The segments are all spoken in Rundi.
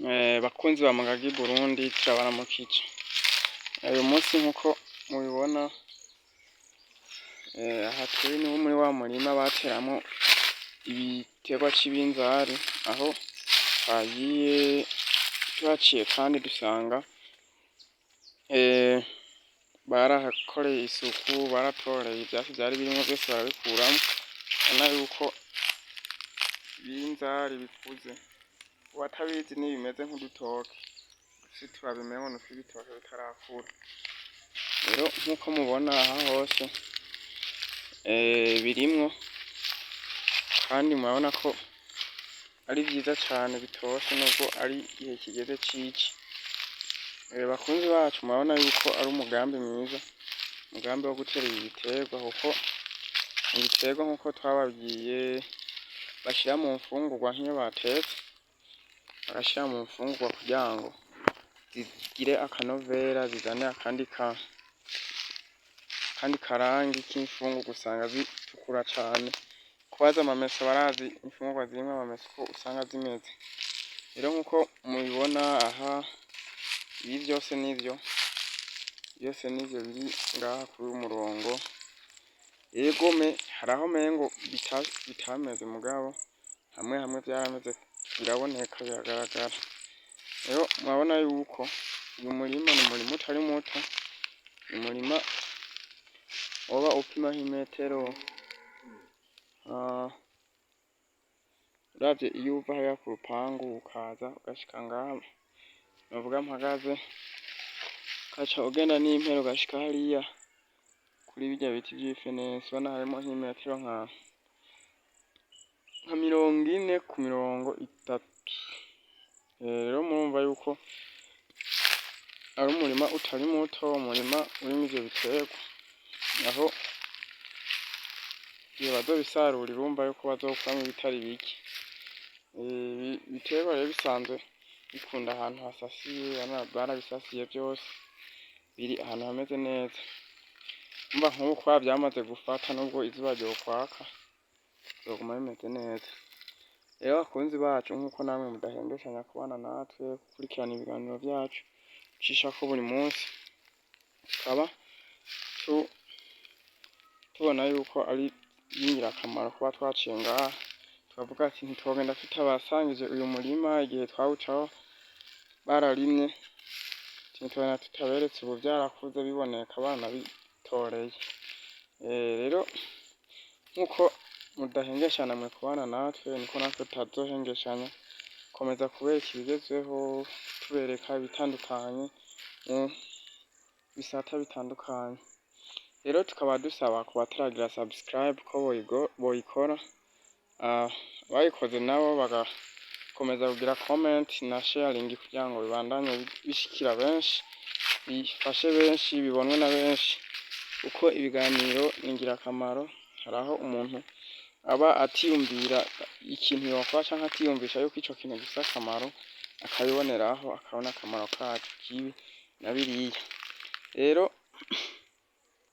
Bakunzi ba Magagi Burundi turabaramukije. Uyu munsi nkuko mubibona aha turi ni muri wa murima bateramo ibiterwa c'ibinzari, aho twagiye tuhaciye kandi dusanga barahakoreye isuku, baratoreye ivyatsi vyari birimwo vyose barabikuramwo, ubona yuko ibinzari bikuze. Uwatabizi ni bimeze nk'udutoke, si turabimengo nuko ibitoke bitarakura. Rero nkuko mubona aha hose birimwo, kandi murabona ko ari vyiza cane bitoshe nubwo ari igihe kigeze cici. Bakunzi bacu murabona yuko ari umugambi mwiza, umugambi wo gutera ibi biterwa, kuko ibiterwa nkuko twababwiye bashira mu mfungurwa nk'iyo batetse, bagashira mu mfungurwa kugira ngo zigire akanovera, zizane akandi karangi k'imfungurwa, usanga zitukura cane. Kubaza amamesa barazi imfungurwa zirimwo amamesa uko usanga zimeze. Rero nkuko mubibona aha, ibi vyose nivyo biri ngaha kuri uyu murongo. Egome haraho mengo bitameze mugabo hamwe hamwe vyarameze, biraboneka, biragaragara. Rero murabona yuko uyu murima ni umurima utari muto, umurima woba upima nk'imetero, uravye iyo uva hariya ku rupangu ukaza ugashika ngaha novuga mpagaze, ugaca ugenda n'impero ugashika hariya kuri birya biti vy'ifenesi, ubona harimwo nk'imetero nka 40 ku 30. Rero murumva yuko ari umurima utari muto, umurima urimwo ivyo biterwa, aho iyo bazobisarurira urumva yuko bazokuramwo ibitari bike. Ibiterwa rero bisanzwe bikunda ahantu hasasiye, barabisasiye vyose, biri ahantu hameze neza. Urumva nk'ubu kwa vyamaze gufata, nubwo izuba ryokwaka bizoguma bimeze neza. Rero bakunzi bacu, nkuko namwe mudahengeshanya kubana natwe, gukurikirana ibiganiro vyacu ducishako buri munsi, tukaba tubona yuko ari ingirakamaro kuba twaciye ngaha, tukavuga ati ntitwogenda tutabasangije uyu murima igihe twawucaho bararimye, ntitwogenda tutaberetse ubu vyarakuze biboneka banabitoreye. Rero nkuko mudahengeshanya mwe kubana natwe, niko natwe tutazohengeshanya komeza kubereka ibigezweho, tubereka ibitandukanye mu bisata bitandukanye. Rero tukaba dusaba ku bataragira subscribe ko boyikora, bayikoze nabo bagakomeza kugira comment na sharing kugira ngo bibandanye bishikira benshi, bifashe benshi, bibonwe na benshi, uko ibiganiro ni ingirakamaro. Haraho umuntu aba atiyumvira ikintu yokora canke atiyumvisha yuko ico kintu gifise akamaro, akabiboneraho, akabona akamaro kaco kibi na biriya. Rero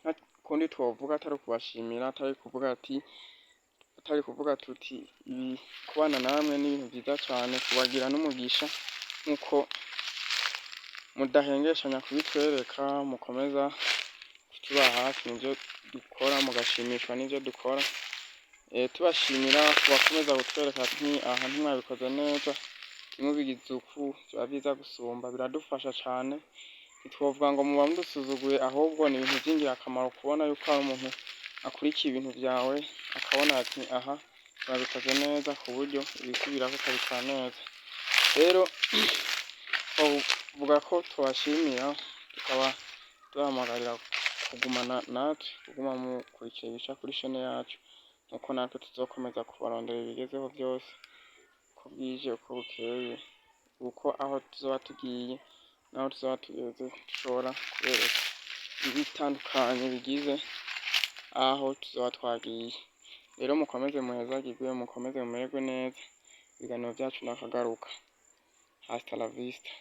nta kundi twovuga atari ukubashimira, atari kuvuga tuti kubana namwe ni ibintu vyiza cane, kubagira n'umugisha nkuko mudahengeshanya kubitwereka, mukomeza kutuba hafi muvyo dukora, mugashimishwa n'ivyo dukora. Tubashimira kubakomeza kutwereka ati aha ntimwabikoze neza, ntimubigize uku, vyoba vyiza gusumba, biradufasha cane. Ntitwovuga ngo muba mudusuzuguye, ahubwo ni ibintu vy'ingirakamaro kubona yuko hari umuntu akurikiye ibintu vyawe, akabona ati aha wabikoze neza, ku buryo ibisubirako ukabikora neza. Rero twovuga ko tubashimira, tukaba tubahamagarira kugumana natwe, kuguma mukurikira ibica kuri chaine yacu, nuko natwe tuzokomeza kubarondera ibigezeho vyose, uko bwije uko bukeye, uko aho tuzoba tugiye naho tuzoba tugeze, dushobora kubereka ibitandukanye bigize aho tuzoba twagiye. Rero mukomeze muhezagirwe, mukomeze mumererwe neza, ibiganiro vyacu nakagaruka. Hasta la vista.